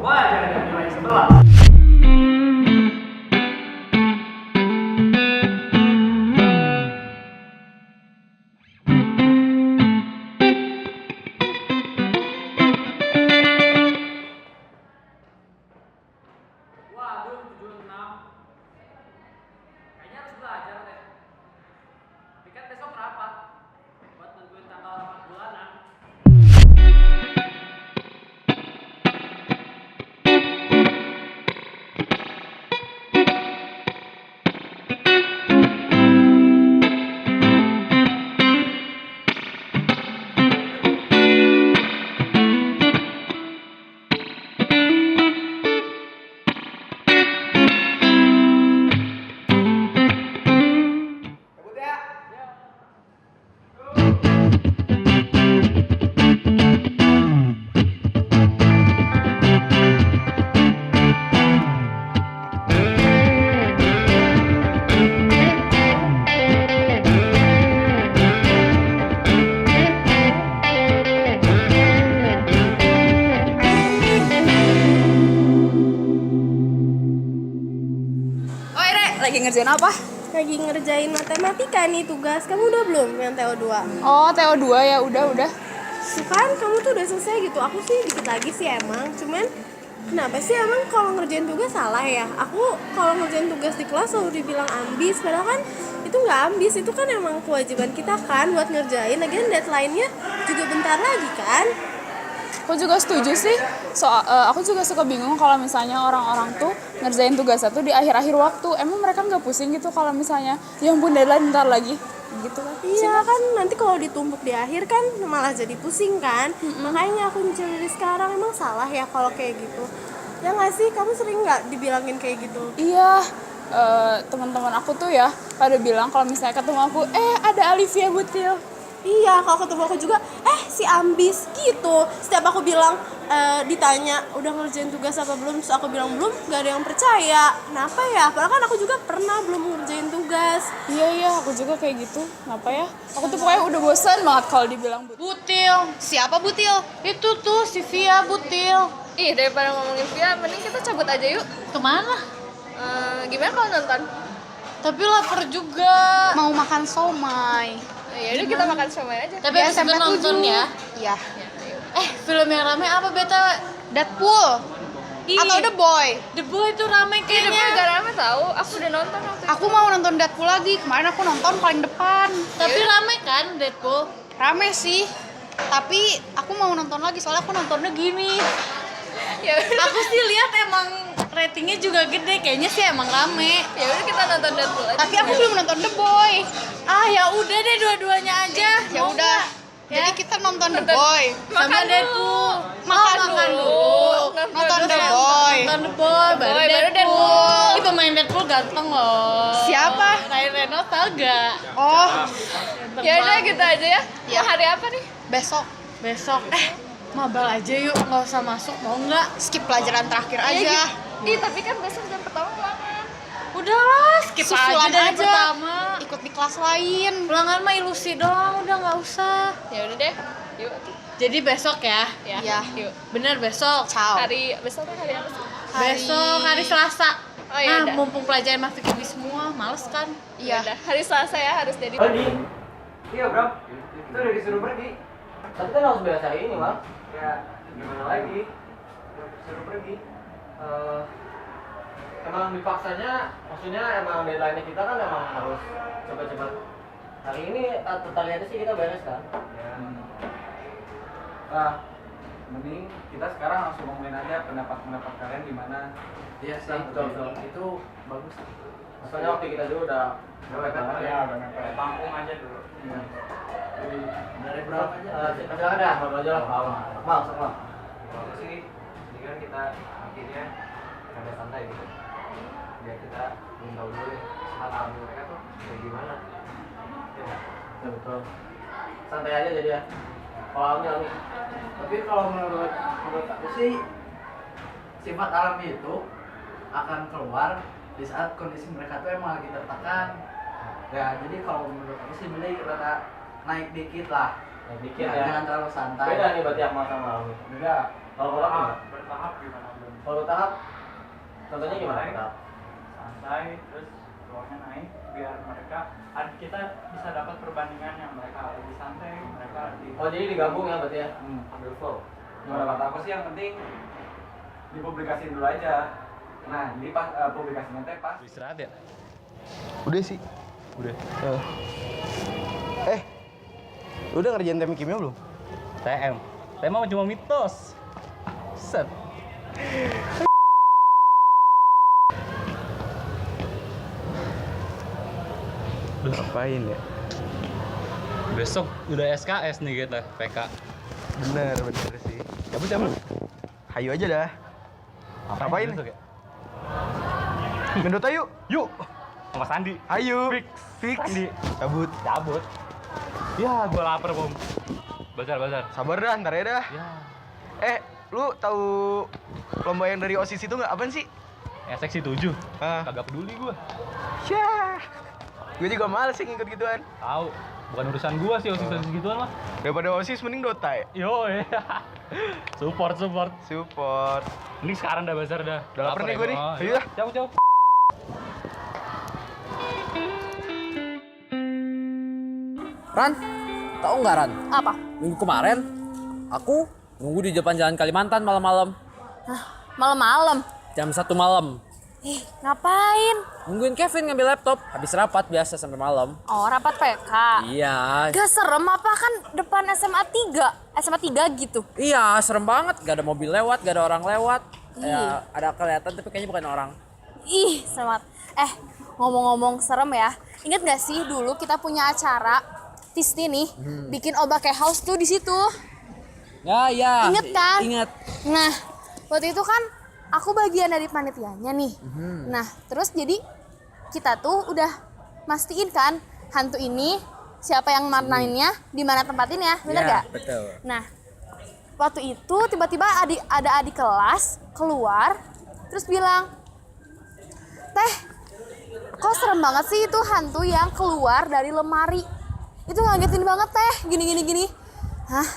Wah, jangan nilai 11. Waduh, 76. Kayaknya harus belajar deh. Tapi kan besok rapat buat nentuin tanggal rapat bulanan. Lagi ngerjain apa? Lagi ngerjain matematika nih tugas. Kamu udah belum yang TO2? Oh, TO2 ya, udah. Tuh kan, kamu tuh udah selesai gitu. Aku sih dikit lagi sih emang. Cuman, kenapa sih emang kalau ngerjain tugas salah ya? Aku kalau ngerjain tugas di kelas selalu dibilang ambis. Padahal kan itu nggak ambis. Itu kan emang kewajiban kita kan buat ngerjain. Lagian deadline-nya juga bentar lagi kan? Aku juga setuju sih. Aku juga suka bingung kalau misalnya orang-orang tuh ngerjain tugasnya tuh di akhir-akhir waktu. Emang mereka nggak pusing gitu kalau misalnya ya ampun deadline bentar lagi gitu kan? Iya kan, nanti kalau ditumpuk di akhir kan malah jadi pusing kan. Makanya aku nyicil dari sekarang. Emang salah ya kalau kayak gitu? Ya nggak sih, kamu sering nggak dibilangin kayak gitu? Iya, teman-teman aku tuh ya pada bilang kalau misalnya ketemu aku, ada Alivia Butil. Iya, kalau ketemu aku juga, si ambis gitu. Setiap aku bilang, ditanya udah ngerjain tugas apa belum, terus aku bilang belum, gak ada yang percaya. Kenapa ya? Padahal kan aku juga pernah belum ngerjain tugas. Iya, aku juga kayak gitu. Kenapa ya? Aku tuh pokoknya udah bosan banget kalau dibilang Butil. Butil. Siapa Butil? Itu tuh si Via Butil. Ih, daripada ngomongin Via, mending kita cabut aja yuk. Kemana? Gimana kalau nonton? Tapi lapar juga. Mau makan somai. Ya udah kita makan somai aja. Tapi abis itu nonton ya. Iya. Film yang rame apa beta? Deadpool. Atau The Boy? The Boy itu rame Iya, kayaknya. tapi gak rame tahu. Aku udah nonton waktu itu. Aku mau nonton Deadpool lagi. Kemarin aku nonton paling depan. Tapi rame kan Deadpool? Rame sih. Tapi aku mau nonton lagi soalnya aku nontonnya gini. Ya udah. Aku sih lihat emang ratingnya juga gede, kayaknya sih emang rame. Ya udah kita nonton Deadpool aja. Tapi aku belum nonton The Boy. Ya udah deh dua-duanya aja. Ya Mau udah. nggak? Jadi Ya. kita nonton The Nonton- Boy makan sama dulu. Deadpool. Makan dulu. Nonton The Boy. Nonton The Boy, baru Deadpool. Itu main Deadpool ganteng loh. Siapa? Ryan Reynolds tau gak? Oh. Ya udah gitu aja ya. Ya. Mau hari apa nih? Besok. Mabal aja yuk, nggak usah masuk, mau nggak? Skip pelajaran terakhir aja. Ih, tapi kan besok jam pertama ulangan. Udahlah, skip Susulan aja dari aja. pertama. Ikut di kelas lain. Ulangan mah ilusi doang, udah nggak usah. Ya udah deh. Yuk. Jadi besok ya? Ya. Iya. Yuk. Bener besok. Ciao. Hari besok tuh hari apa sih? Besok hari Selasa. Oh, ya udah. Mumpung pelajaran masih kebis semua, males kan? Ya udah. Hari Selasa ya harus jadi. Pergi. Iya, Bro. Itu udah disuruh pergi. Tapi kan harus biasa ini, Bang. Ya, gimana lagi? Udah disuruh pergi. Emang dipaksanya, maksudnya emang deadline-nya kita kan emang harus cepat-cepat. Hari ini totalnya sih kita beres kan? Ya. Nah, mending kita sekarang langsung ngomongin aja pendapat kalian gimana. Iya sih, betul. Itu bagus. Soalnya waktu kita dulu udah mepet banget ya. Udah mepet. Panggung aja dulu. Iya. Dari berapa aja? Silakan dah, ngobrol aja lah. Mal, semua. Kalau aku sih, ini kan kita akhirnya ada santai gitu. Biar kita belum tahu dulu nih hal mereka tuh kayak gimana. Ya, Ya, betul. Santai aja jadi ya. Kalau Ami. Tapi kalau menurut aku sih sifat alami itu akan keluar di saat kondisi mereka tuh emang lagi tertekan. Ya jadi kalau menurut aku sih mending rada naik dikit lah. Dikit Nah, ya. jangan terlalu santai. Beda nih berarti Akmal sama Ami. Beda. Kalau Akmal bertahap gimana belum Kalau tahap, contohnya gimana tahap? Santai, terus ruangnya naik biar kita bisa dapat perbandingan yang mereka lebih santai, mereka lebih. Oh jadi digabung ya berarti ya? Ambil flow. Kalau kata aku sih yang penting dipublikasiin dulu aja. Nah, jadi pas publikasinya teh pas. Istirahat ya? Udah sih. Udah. Lu udah ngerjain TM kimia belum? TM. TM mah cuma mitos. Set. Ngapain ya? Besok udah SKS nih kita, PK. Bener sih. Cabut. Hayu aja dah. Ngapain? besok ya? Main Dota yuk. Yuk. Sama Sandi. Ayo. Fix. Sandi. Cabut. Ya, gua lapar, Bom. Bazar. Sabar dah, ntar ya dah. Ya. Lu tahu lomba yang dari OSIS itu nggak? Apaan sih? Seksi 7. Ah. Kagak peduli gua. Syah. Gue juga males sih ngikut gituan. Tahu. Bukan urusan gua sih OSIS gituan mah. Daripada OSIS mending Dota ya. Yo, support. Ini sekarang dah bazar dah. Udah lapar nih gua nih. Oh, Ayo dah. Jauh. Ran, tahu nggak Ran? Apa? Minggu kemarin, aku nunggu di depan jalan Kalimantan malam-malam. Malam-malam. Jam 1 malam. Ngapain? Nungguin Kevin ngambil laptop. Habis rapat biasa sampai malam. Oh, rapat PK. Iya. Gak serem apa kan depan SMA 3 gitu. Iya, serem banget. Gak ada mobil lewat, gak ada orang lewat. Ya, ada kelihatan tapi kayaknya bukan orang. Ih, semat. Ngomong-ngomong serem ya. Ingat gak sih dulu kita punya acara Tisti nih, bikin Obake House tuh di situ. Ya. Ingat kan? Ingat. Nah, waktu itu kan aku bagian dari panitianya nih. Nah, terus jadi kita tuh udah mastiin kan hantu ini siapa yang manainnya, di mana tempatinnya, bener gak? Betul. Nah, waktu itu tiba-tiba ada adik kelas keluar, terus bilang, "Teh, kok serem banget sih itu hantu yang keluar dari lemari? Itu ngagetin banget teh, gini. Hah?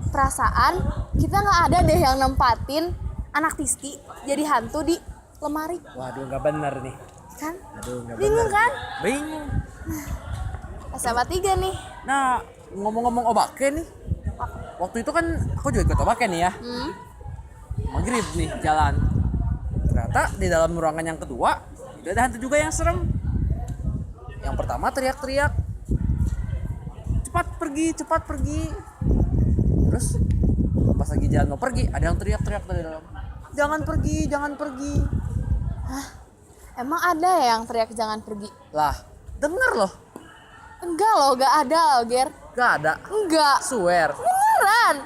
Perasaan kita nggak ada deh yang nempatin anak Tisti jadi hantu di lemari." Waduh, nggak bener nih. Kan? Aduh, nggak Bingung bener. kan? Bingung. SMA 3 nih. Nah, ngomong-ngomong Obake nih. Waktu itu kan aku juga ikut Obake nih ya. Maghrib nih jalan. Ternyata di dalam ruangan yang kedua udah ada hantu juga yang serem. Yang pertama teriak-teriak, cepat pergi. Terus pas lagi jalan mau pergi, ada yang teriak-teriak dari dalam, jangan pergi. Hah? Emang ada ya yang teriak jangan pergi? Lah, denger loh. Enggak loh, gak ada Ger. Gak ada. Enggak. Swear. Beneran.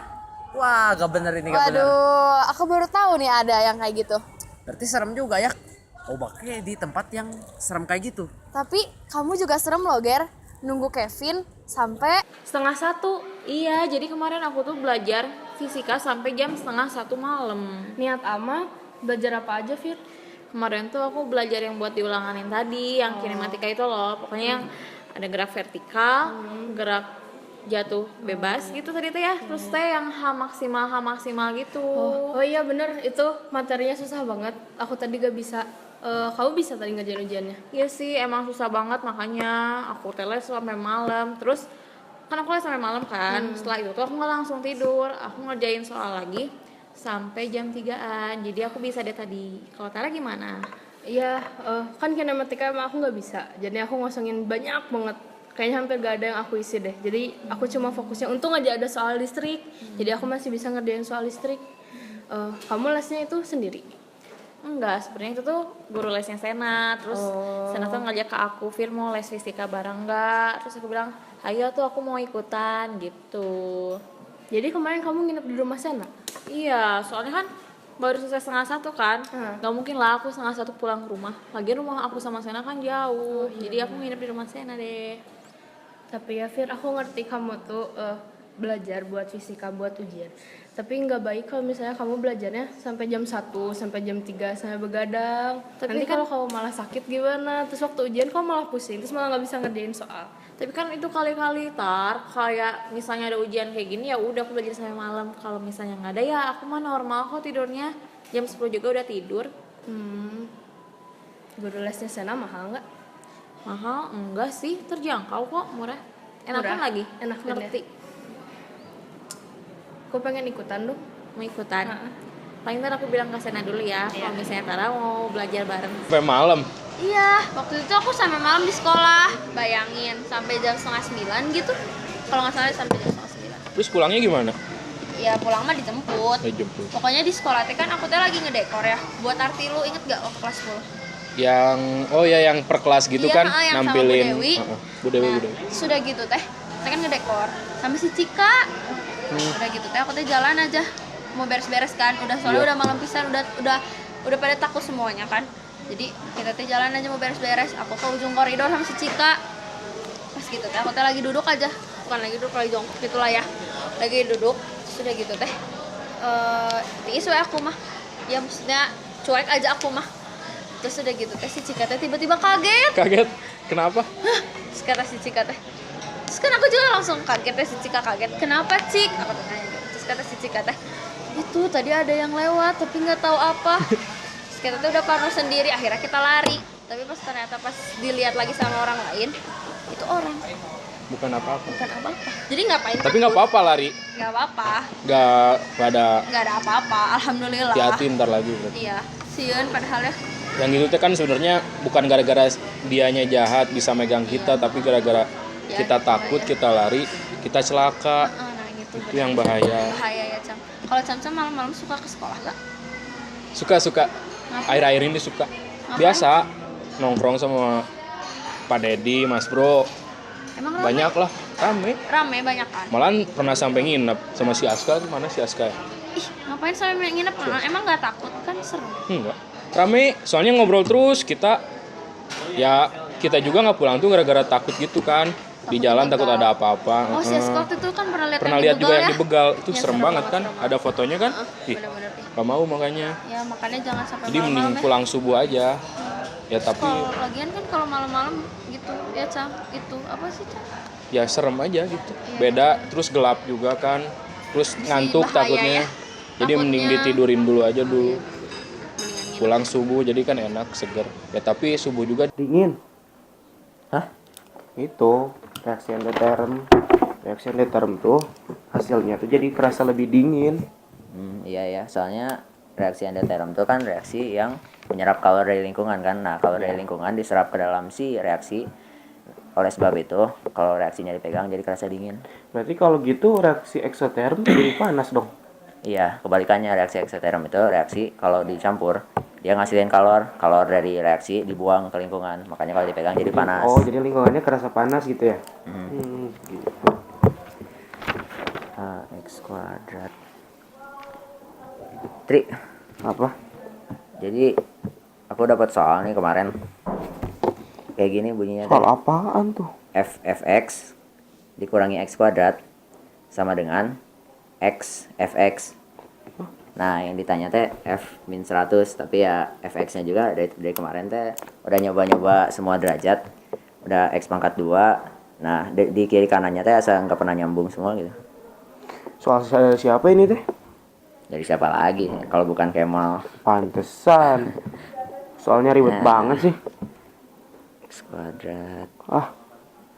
Wah, gak bener ini, gak bener. Waduh, aku baru tahu nih ada yang kayak gitu. Berarti serem juga ya. Obake di tempat yang serem kayak gitu. Tapi kamu juga serem loh Ger. Nunggu Kevin sampai 12:30. Iya, jadi kemarin aku tuh belajar fisika sampai jam 12:30 malam. Niat amat, belajar apa aja Fir? Kemarin tuh aku belajar yang buat diulanganin tadi, yang kinematika itu loh. Pokoknya yang ada gerak vertikal, gerak jatuh bebas gitu tadi tuh ya. Terus teh yang H maksimal gitu. Oh iya bener, itu materinya susah banget. Aku tadi gak bisa. Kamu bisa tadi ngerjain ujiannya? Iya sih, emang susah banget, makanya aku teles sampai malam. Terus kan aku les sampai malam kan. Setelah itu tuh aku nggak langsung tidur, aku ngerjain soal lagi sampai jam 3-an. Jadi aku bisa deh tadi. Kalau Tara gimana? Iya, kan kinematika emang aku nggak bisa. Jadi aku ngosongin banyak banget. Kayaknya hampir gak ada yang aku isi deh. Jadi aku cuma fokusnya, untung aja ada soal listrik. Jadi aku masih bisa ngerjain soal listrik. Kamu lesnya itu sendiri? Enggak, sebenarnya itu tuh guru lesnya Sena. Terus Sena tuh ngajak ke aku, Fir mau les fisika bareng nggak? Terus aku bilang, ayo tuh aku mau ikutan gitu. Jadi kemarin kamu nginep di rumah Sena? Iya, soalnya kan baru selesai 12:30 kan. Gak mungkin lah aku 12:30 pulang ke rumah. Lagian rumah aku sama Sena kan jauh. Jadi aku nginep di rumah Sena deh. Tapi ya Fir, aku ngerti kamu tuh belajar buat fisika, buat ujian. Tapi nggak baik kalau misalnya kamu belajarnya sampai jam 1, sampai jam 3, sampai begadang. Tapi Nanti kan kalau kamu malah sakit gimana? Terus waktu ujian kamu malah pusing, terus malah nggak bisa ngerjain soal. Tapi kan itu kali-kali kayak misalnya ada ujian kayak gini ya udah aku belajar sampai malam. Kalau misalnya nggak ada ya aku mah normal kok tidurnya. Jam 10 juga udah tidur. Guru lesnya sana mahal nggak? Mahal enggak sih, terjangkau kok, murah. Enakan Murah? lagi. Enak ngerti. Gue pengen ikutan dong. Mau ikutan. Paling ntar aku bilang ke Sena dulu ya. Kalau misalnya Tara mau belajar bareng. Sampai malam. Iya, waktu itu aku sampai malam di sekolah. Bayangin, sampai jam 8:30 gitu. Kalau nggak salah sampai jam 8:30. Terus pulangnya gimana? Ya pulang mah dijemput. Dijemput. Pokoknya di sekolah teh kan aku teh lagi ngedekor ya. Buat arti lu inget gak waktu kelas 10? Yang per kelas gitu Iya, kan yang sama nampilin Bu Dewi. Bu Dewi. Nah, sudah gitu teh, saya kan ngedekor sama si Cika. Udah gitu teh, aku teh jalan aja mau beres-beres kan. Udah soalnya udah malam pisan, udah pada takut semuanya kan. Jadi kita teh jalan aja mau beres-beres. Aku ke ujung koridor sama si Cika. Pas gitu teh, aku teh lagi duduk aja, bukan lagi duduk, lagi jongkok gitulah ya. Lagi duduk, sudah gitu teh. Tiis we aku mah. Ya maksudnya cuek aja aku mah. Terus udah gitu teh si Cika teh tiba-tiba kaget. Kaget? Kenapa? Terus kata si Cika teh, terus kan aku juga langsung kaget teh, si Cika kaget. Kenapa Cik? Aku tanya gitu. Terus kata si Cika teh, itu tadi ada yang lewat tapi nggak tahu apa. Terus kita tuh udah parno sendiri, akhirnya kita lari. Tapi ternyata pas dilihat lagi sama orang lain, itu orang. Bukan apa-apa. Bukan apa-apa. Jadi ngapain? Tapi nggak apa-apa lari. Nggak apa-apa. Nggak ada apa-apa. Alhamdulillah. hati-hati ntar lagi berarti. Iya. Sieun padahal ya. Yang gitu tuh kan sebenarnya bukan gara-gara dianya jahat bisa megang kita, tapi gara-gara kita takut, kita lari, kita celaka. Nah gitu. Itu yang bahaya. Bahaya ya Cam. Kalau Cam malam-malam suka ke sekolah gak? Suka. Akhir-akhir ini suka. Biasa nongkrong sama Pak Dedi, Mas Bro. Emang rame? Banyak lah, rame. Rame banyak kan? Malahan pernah sampai nginep sama si Aska. Mana si Aska? Ih, ngapain sampai nginep? Emang gak takut? Kan serem. Enggak. Rame, soalnya ngobrol terus kita juga nggak pulang tuh gara-gara takut gitu kan. Di jalan takut ada apa-apa. Oh, si Aska waktu itu kan pernah lihat juga yang ya? dibegal. Itu Ya, serem banget kan. Ada fotonya kan? Ih, Bener-bener. gak mau makanya. Ya makanya jangan sampai Jadi mending malam-malam ya. pulang subuh aja. Ya tapi Kalau lagian kan kalau malam-malam gitu ya Cam, itu apa sih Cam? ya serem aja gitu. Iya. Beda, terus gelap juga kan. Terus ngantuk bahaya takutnya. ya. Jadi mending Takutnya. ditidurin dulu aja dulu. Mendingan nginep. Pulang subuh jadi kan enak, seger. Ya tapi subuh juga Dingin. Hah? Itu reaksi endoterm. Reaksi endoterm tuh hasilnya tuh jadi kerasa lebih dingin. Iya ya, soalnya reaksi endoterm itu kan reaksi yang menyerap kalori dari lingkungan kan. Nah, kalori dari lingkungan diserap ke dalam si reaksi. Oleh sebab itu, kalau reaksinya dipegang jadi kerasa dingin. Berarti kalau gitu reaksi eksoterm jadi panas dong. Iya, kebalikannya reaksi eksoterm itu reaksi kalau dicampur dia ngasilin kalor dari reaksi dibuang ke lingkungan. Makanya kalau dipegang jadi panas. Oh, jadi lingkungannya kerasa panas gitu ya? Gitu. X kuadrat. Tri, Apa? jadi aku dapat soal nih kemarin. Kayak gini bunyinya. Soal apaan tuh? Fx dikurangi x kuadrat sama dengan x fx. Nah, yang ditanya teh f min 100, tapi ya fx-nya juga dari kemarin teh udah nyoba-nyoba semua derajat. Udah x pangkat 2. Nah, di kiri kanannya teh asal nggak pernah nyambung semua gitu. Soal siapa ini teh? Dari siapa lagi kalau bukan Kemal? Pantesan. Soalnya ribet banget sih. X kuadrat. Ah,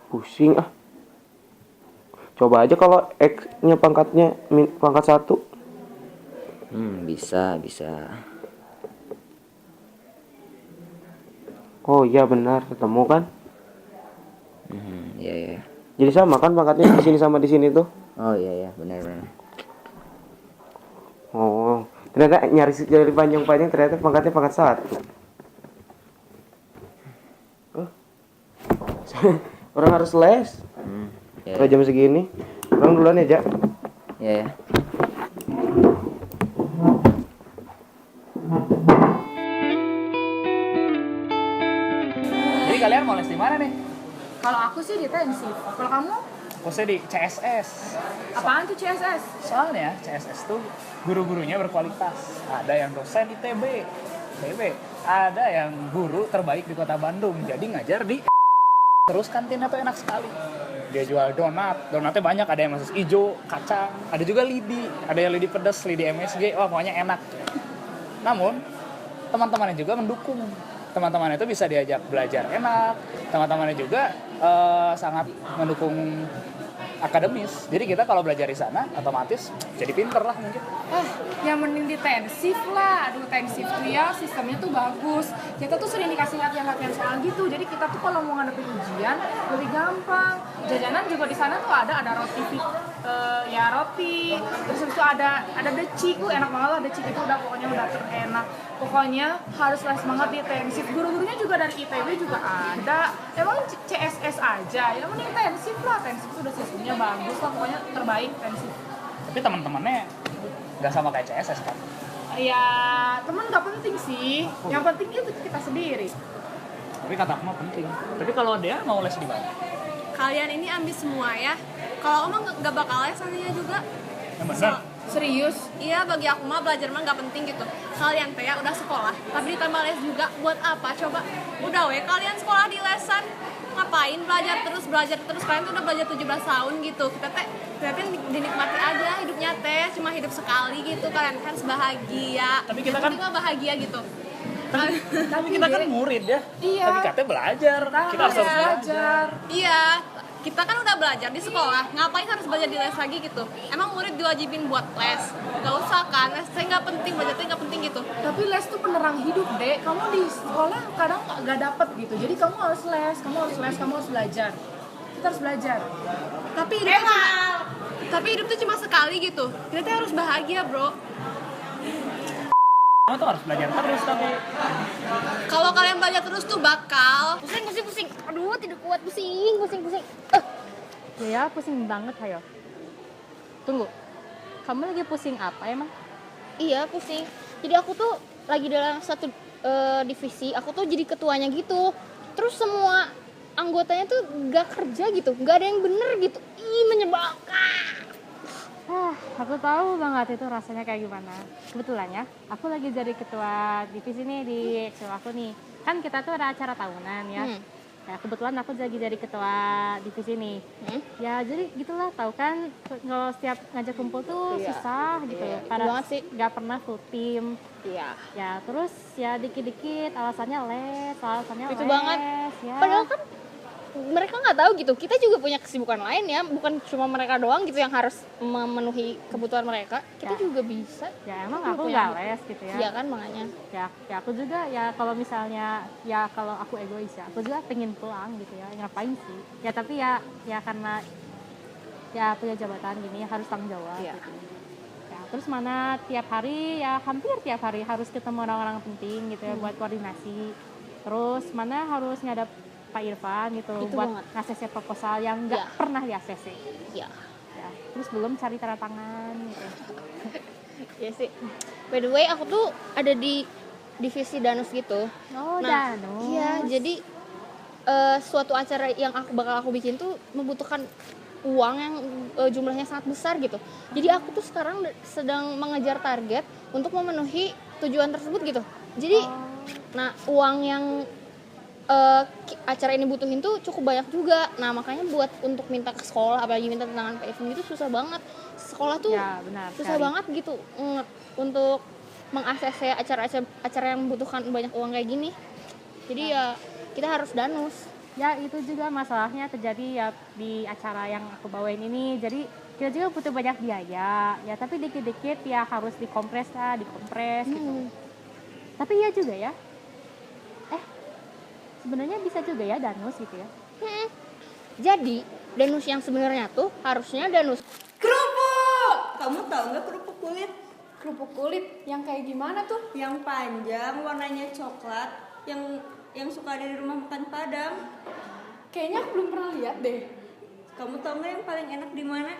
pusing ah. Coba aja kalau x-nya pangkatnya pangkat 1. Bisa. Oh iya benar, ketemu kan? Iya. Jadi sama kan pangkatnya di sini sama di sini tuh? Oh iya, benar. Oh, ternyata nyaris dari panjang-panjang ternyata pangkatnya pangkat 1. Orang harus les. Kalau jam segini, orang duluan ya, Jak. Iya. Jadi kalian mau les di mana nih? Kalau aku sih di intensif. Kalau kamu? Aku sih di CSS. Apaan tuh CSS? Soalnya CSS tuh guru-gurunya berkualitas. Ada yang dosen ITB, ada yang guru terbaik di kota Bandung. Jadi ngajar di Terus kantinnya tuh enak sekali. Dia jual donatnya banyak, ada yang masis hijau, kacang, ada juga lidi, ada yang lidi pedas, lidi MSG, wah pokoknya enak. Namun teman-temannya juga mendukung. Teman-temannya itu bisa diajak belajar enak, teman-temannya juga sangat mendukung akademis. Jadi kita kalau belajar di sana otomatis jadi pinter lah mungkin. Yang mending di tensif lah. Aduh, tensif tuh ya sistemnya tuh bagus. Kita tuh sering dikasih latihan soal gitu. Jadi kita tuh kalau mau ngadepin ujian lebih gampang. Jajanan juga di sana tuh ada roti roti. Terus itu ada decik, enak banget lah decik itu udah terenak. Pokoknya harus les banget di tensif. Guru-gurunya juga dari ITB juga ada. Emang CSS aja. Ya mending tensif lah. Tensif tuh udah sistemnya bagus lah, pokoknya terbaik tensif. Tapi teman-temannya nggak sama kayak CSS kan? Ya teman nggak penting sih, yang penting itu kita sendiri. Tapi kata aku mah penting. Tapi kalau dia mau les di mana? Kalian ini ambis semua ya. Kalau aku mah nggak bakal les nantinya juga. Yang benar. Serius? Iya, bagi aku mah belajar mah nggak penting gitu. Kalian teh ya udah sekolah, tapi ditambah les juga buat apa? Coba, udah kalian sekolah di lesan, ngapain belajar terus kalian tuh udah belajar 17 tahun gitu. Kita teh dinikmati aja hidupnya teh, cuma hidup sekali gitu. Kalian harus bahagia. Tapi kita kan bahagia gitu. Tapi kita kan murid ya. Iya. Tapi katanya belajar. Kita harus belajar. Iya. Kita kan udah belajar di sekolah, ngapain harus belajar di les lagi gitu? Emang murid diwajibin buat les? Gak usah kan, les saya nggak penting, belajar itu nggak penting gitu. Tapi les tuh penerang hidup, Dek. Kamu di sekolah kadang nggak dapet gitu. Jadi kamu harus les, kamu harus belajar. Kita harus belajar. Tapi hidup tuh cuma sekali gitu. Kita tuh harus bahagia, bro. Kamu tuh harus belajar terus tapi. Kalau kalian belajar terus tuh bakal Pusing. Aduh, tidak kuat, pusing. Ya, pusing banget, hayo. Tunggu. Kamu lagi pusing apa emang? Iya, pusing. Jadi aku tuh lagi dalam satu divisi, aku tuh jadi ketuanya gitu. Terus semua anggotanya tuh gak kerja gitu, gak ada yang bener gitu. Ih, menyebalkan. Aku tahu banget itu rasanya kayak gimana. Kebetulan ya, aku lagi jadi ketua divisi nih di Excel aku nih. Kan kita tuh ada acara tahunan ya. Ya, kebetulan aku lagi jadi ketua divisi nih. Ya jadi gitulah, tahu kan kalau setiap ngajak kumpul tuh susah gitu. Karena nggak pernah full tim. Iya. Ya terus ya dikit-dikit alasannya les. Itu banget. Ya. Padahal kan mereka nggak tahu gitu. Kita juga punya kesibukan lain ya, bukan cuma mereka doang gitu yang harus memenuhi kebutuhan mereka. Kita juga bisa. Ya emang aku nggak les gitu ya. Iya kan, makanya. Ya aku juga ya kalau misalnya ya kalau aku egois ya, aku juga pengen pulang gitu ya. Ngapain sih? Ya tapi ya karena ya punya jabatan gini harus tanggung jawab gitu. Ya terus mana tiap hari ya hampir tiap hari harus ketemu orang-orang penting gitu ya buat koordinasi. Terus mana harus ngadap Pak Irfan gitu itu buat banget. ngasih proposal yang nggak pernah di ACC. Iya. Ya, terus belum cari tanda tangan gitu. Iya sih. By the way, aku tuh ada di divisi Danus gitu. Oh, Danus. Iya, jadi suatu acara yang bakal aku bikin tuh membutuhkan uang yang jumlahnya sangat besar gitu. Jadi aku tuh sekarang sedang mengejar target untuk memenuhi tujuan tersebut gitu. Jadi nah uang yang acara ini butuhin tuh cukup banyak juga. Nah makanya buat untuk minta ke sekolah, apalagi minta tantangan PFM itu susah banget. Sekolah tuh ya, benar, susah banget gitu untuk mengakses acara yang membutuhkan banyak uang kayak gini. Jadi ya kita harus danus. Ya itu juga masalahnya terjadi ya di acara yang aku bawain ini. Jadi kita juga butuh banyak biaya. Ya tapi dikit-dikit ya harus dikompres gitu. Tapi ya juga ya. Sebenarnya bisa juga ya danus gitu ya. Jadi danus yang sebenarnya tuh harusnya danus Kerupuk! Kamu tahu nggak kerupuk kulit? Kerupuk kulit yang kayak gimana tuh? Yang panjang, warnanya coklat, yang suka ada di rumah makan Padang. Kayaknya aku belum pernah lihat deh. Kamu tahu nggak yang paling enak di mana?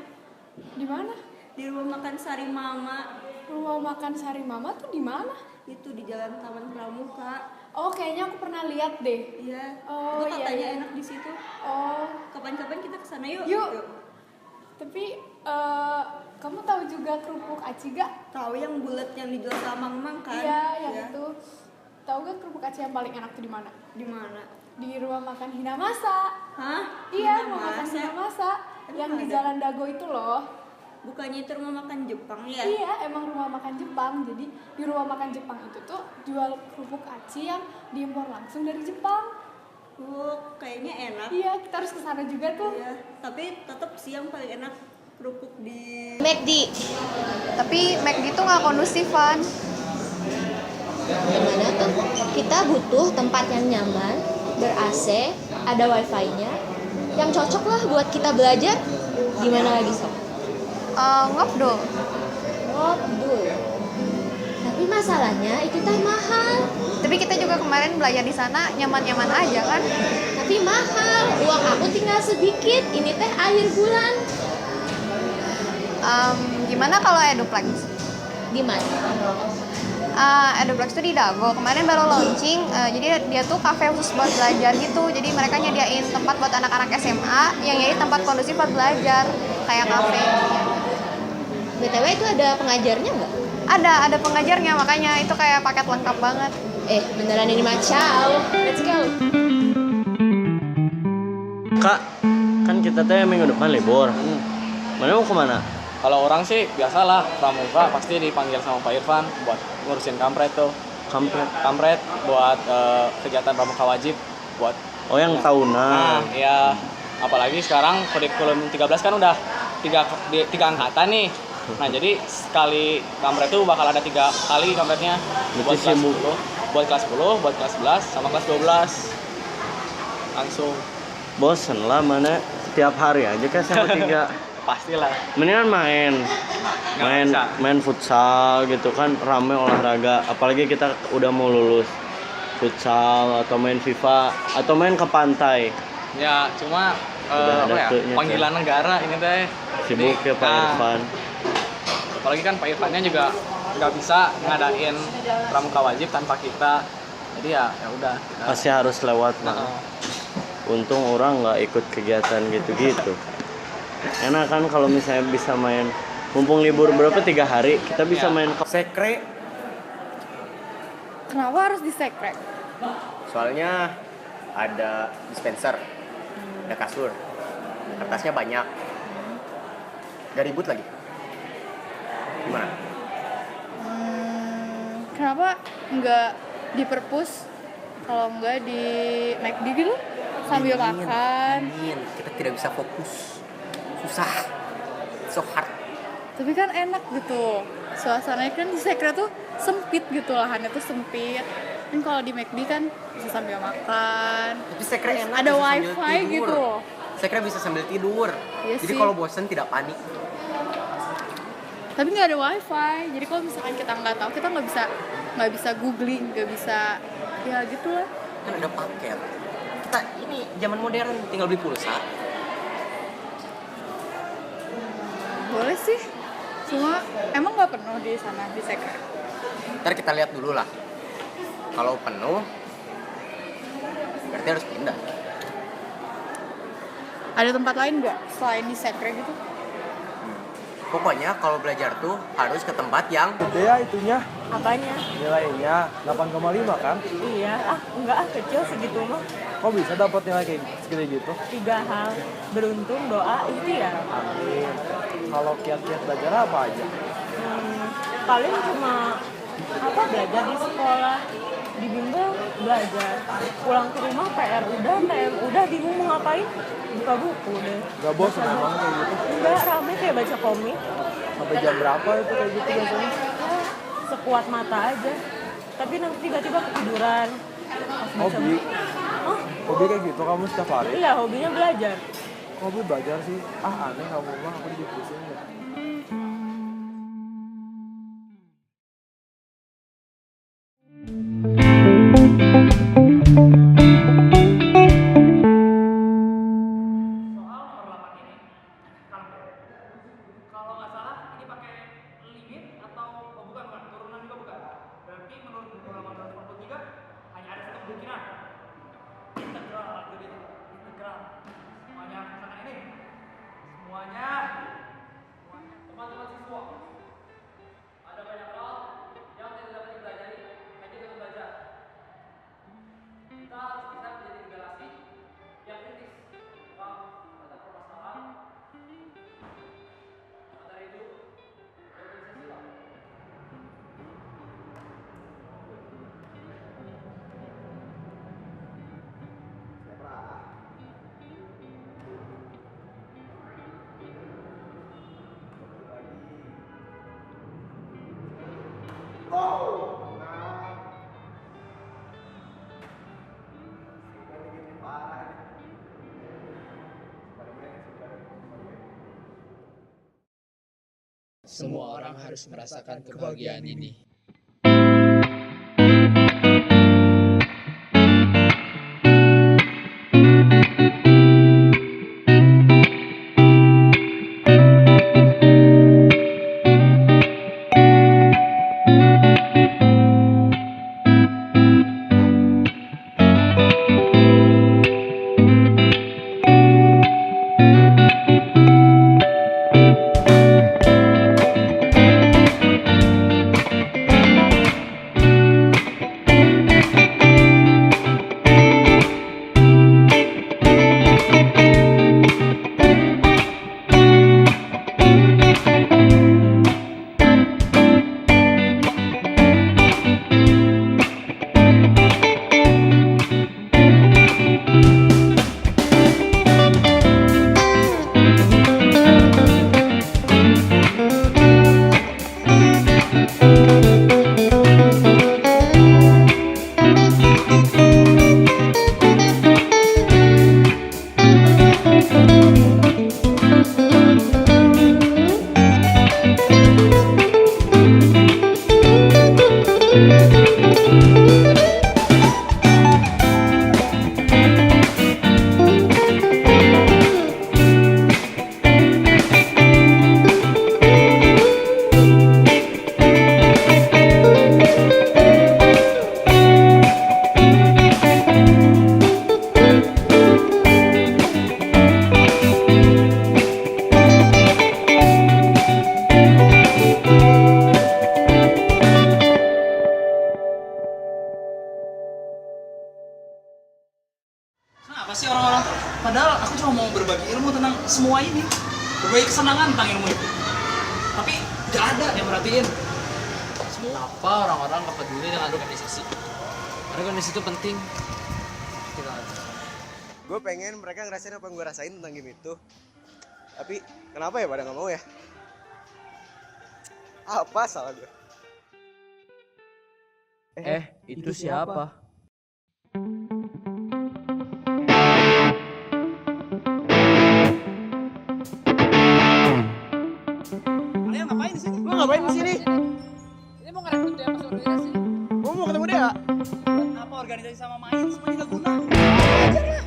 Di mana? Di rumah makan Sari Mama. Rumah makan Sari Mama tuh di mana? Itu di Jalan Taman Pramuka. Oh, kayaknya aku pernah lihat deh. Iya. Oh, itu katanya iya. enak di situ. Oh, Kapan-kapan kita kesana yuk. Tapi kamu tahu juga kerupuk aci gak? Tahu yang bulat yang dijual sama Mang kan? Iya, yang itu. Tahu gak kerupuk aci yang paling enak tuh di mana? Di mana? Di rumah makan Hinamasa. Hah? Iya, rumah makan Hinamasa. Yang di Jalan Dago itu loh. Bukannya itu rumah makan Jepang ya? Iya, emang rumah makan Jepang. Jadi di rumah makan Jepang itu tuh jual kerupuk aci yang diimpor langsung dari Jepang. Oh, kayaknya enak. Iya, kita harus ke sana juga tuh. Iya, tapi tetap siang paling enak kerupuk di McD. Tapi McD tuh nggak kondusif, Van. Gimana tuh? Kita butuh tempat yang nyaman, ber-AC, ada wifi-nya, yang cocok lah buat kita belajar. Gimana lagi sob? Ngabdul. Ngabdul. Tapi masalahnya itu teh mahal. Tapi kita juga kemarin belajar di sana nyaman-nyaman aja kan? Tapi mahal. Uang aku tinggal sedikit. Ini teh akhir bulan. Gimana kalau Eduplex? Di mana? Eduplex tuh di Dago. Kemarin baru launching. Jadi dia tuh kafe khusus buat belajar gitu. Jadi mereka nyediain tempat buat anak-anak SMA yang jadi tempat kondusif buat belajar kayak kafe. BTW itu ada pengajarnya nggak? Ada pengajarnya, makanya itu kayak paket lengkap banget. Beneran ini macau. Let's go. Kak, kan kita teh minggu depan libur. Mana mau kemana? Kalau orang sih biasalah pramuka pasti dipanggil sama Pak Irfan buat ngurusin kampret tuh. Kampret buat kegiatan pramuka wajib buat. Oh, yang tahunan. Iya. Apalagi sekarang kurikulum 13 kan udah tiga angkatan nih. Nah, jadi sekali kampret tuh bakal ada 3 kali kampretnya buat kelas 10, buat kelas 10, buat kelas 11 sama kelas 12. Langsung. Bosen lah mana setiap hari aja kan sama 3. Pastilah. Mendingan main futsal gitu kan, rame olahraga. Apalagi kita udah mau lulus. Futsal atau main FIFA atau main ke pantai. Ya, cuma panggilan negara ini teh. Sibuk ya Pak Irfan. Apalagi kan Pak Irfannya juga nggak bisa ngadain pramuka wajib tanpa kita. Jadi ya udah. Pasti harus lewat. Untung orang nggak ikut kegiatan gitu-gitu. Enak kan kalau misalnya bisa main, mumpung libur berapa 3 hari kita bisa main ke sekre. Kenapa harus di sekre? Soalnya ada dispenser, ada kasur, kertasnya banyak, gak ribut lagi. Gimana? Kenapa nggak di perpus? Kalau nggak di McD gitu sambil makan? Kita tidak bisa fokus, susah, so hard. Tapi kan enak gitu. Suasananya kan di sekre tuh sempit gitu, lahannya tuh sempit. Dan kalau di McD kan bisa sambil makan. Tapi sekre enak, ada bisa wifi sambil tidur. gitu. Sekre bisa sambil tidur. Iya Jadi sih. kalau bosan tidak panik. Tapi nggak ada wifi. Jadi kalau misalkan kita nggak tahu, kita nggak bisa googling, nggak bisa ya gitulah. Kan ada paket. Kita ini zaman modern, tinggal beli pulsa. Boleh sih. Cuma emang nggak penuh di sana di sekre. Ntar kita lihat dulu lah. Kalau penuh, berarti harus pindah. Ada tempat lain nggak selain di sekre gitu? Pokoknya kalau belajar tuh harus ke tempat yang gede ya itunya. Apanya? Nilainya 8,5 kan? Iya, enggak kecil segitu mah. Kok bisa dapat nilai kayak segede gitu? 3 hal, beruntung, doa, ikhtiar. Amin. Kalau kiat-kiat belajar apa aja? Paling cuma belajar di sekolah, di bimbel belajar, pulang ke rumah PR udah, TM udah, bingung mau ngapain, buka buku deh. Gak bosan emang kayak gitu? Enggak, rame kayak baca komik. Sampai jam berapa itu kayak gitu biasanya? Ya, sekuat mata aja, tapi nanti tiba-tiba ketiduran. Hobi? Hobi kayak gitu kamu setiap hari? Iya, hobinya belajar. Hobi belajar sih? Aneh kamu mah, aku jadi pusing ya. Kita harus bisa menjadi generasi Semua orang harus merasakan kebahagiaan ini. Kenapa sih orang-orang? Padahal aku cuma mau berbagi ilmu tentang semua ini, berbagi kesenangan tentang ilmu itu. Tapi gak ada yang perhatiin. Kenapa orang-orang gak peduli dengan organisasi? Organisasi itu penting. Gue pengen mereka ngerasain apa yang gue rasain tentang game itu. Tapi kenapa ya pada nggak mau ya? Apa salah gue? Itu siapa? Kalian ngapain di sini? Gue ngapain di sini? Ini mau ngerekrut dia masuk organisasi. Gue mau ketemu dia. Buat apa organisasi sama main? Semuanya gak guna. Ajar lah.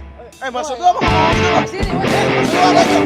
Maksud lu apa ngomong gitu? Sini, maksud lu apa tuh?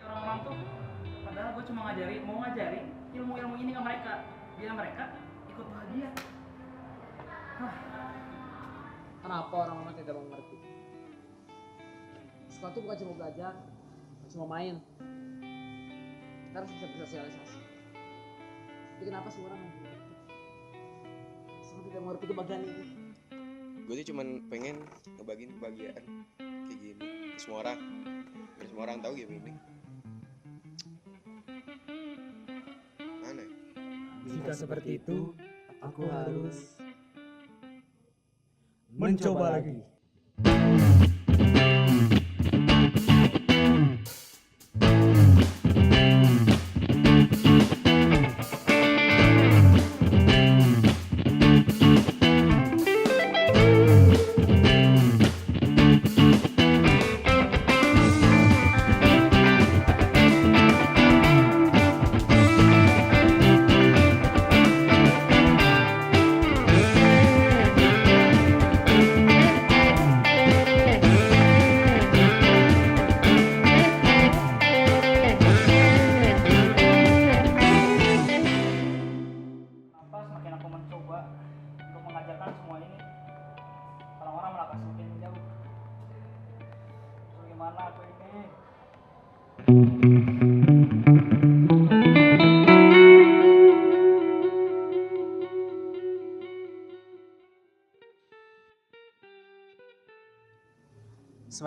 Orang-orang tuh padahal gue cuma mau ngajarin ilmu-ilmu ini ke mereka biar mereka ikut bahagia. Kenapa orang-orang tidak mengerti? Sekolah itu bukan cuma belajar, bukan cuma main. Kita harus bisa bersosialisasi. Tapi kenapa semua orang mengerti? Semua tidak mengerti kebahagiaan ini. Gue tuh cuman pengen ngebagiin kebahagiaan kayak gini ke semua orang. Biar semua orang tahu game ini. Mana ya? Jika seperti itu, aku harus mencoba lagi. Gimana aku ini?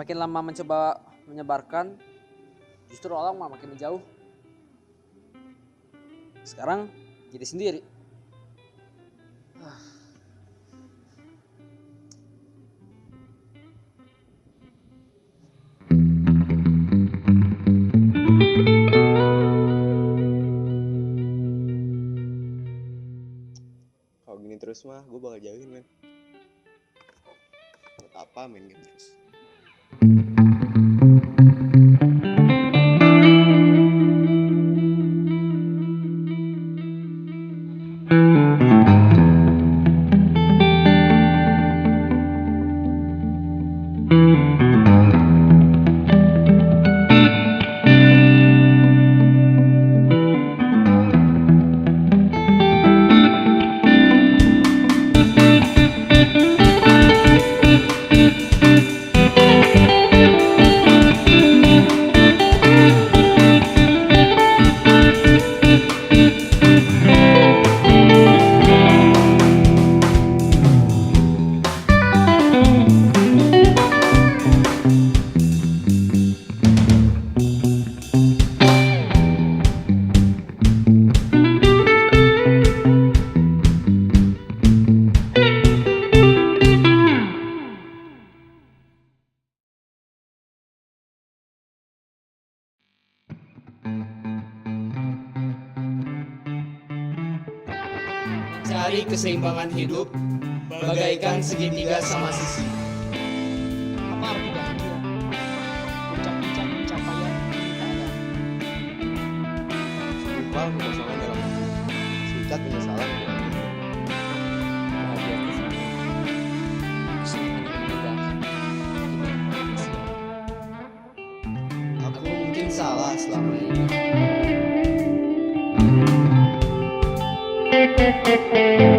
makin lama mencoba menyebarkan, justru orang malah makin menjauh. Sekarang jadi sendiri. Kalau gini terus mah gue bakal jauhin men. Buat apa main game terus? Cari keseimbangan hidup bagaikan segitiga sama sisi. Apa arti bahagia? Puncak-puncak pencapaian kita ada. Lupa kekosongan dalam hati. Sikat penyesalan di hati. Bahagia itu sama. Kesenangan yang meninggalkan. Aku mungkin salah selama ini. Thank you.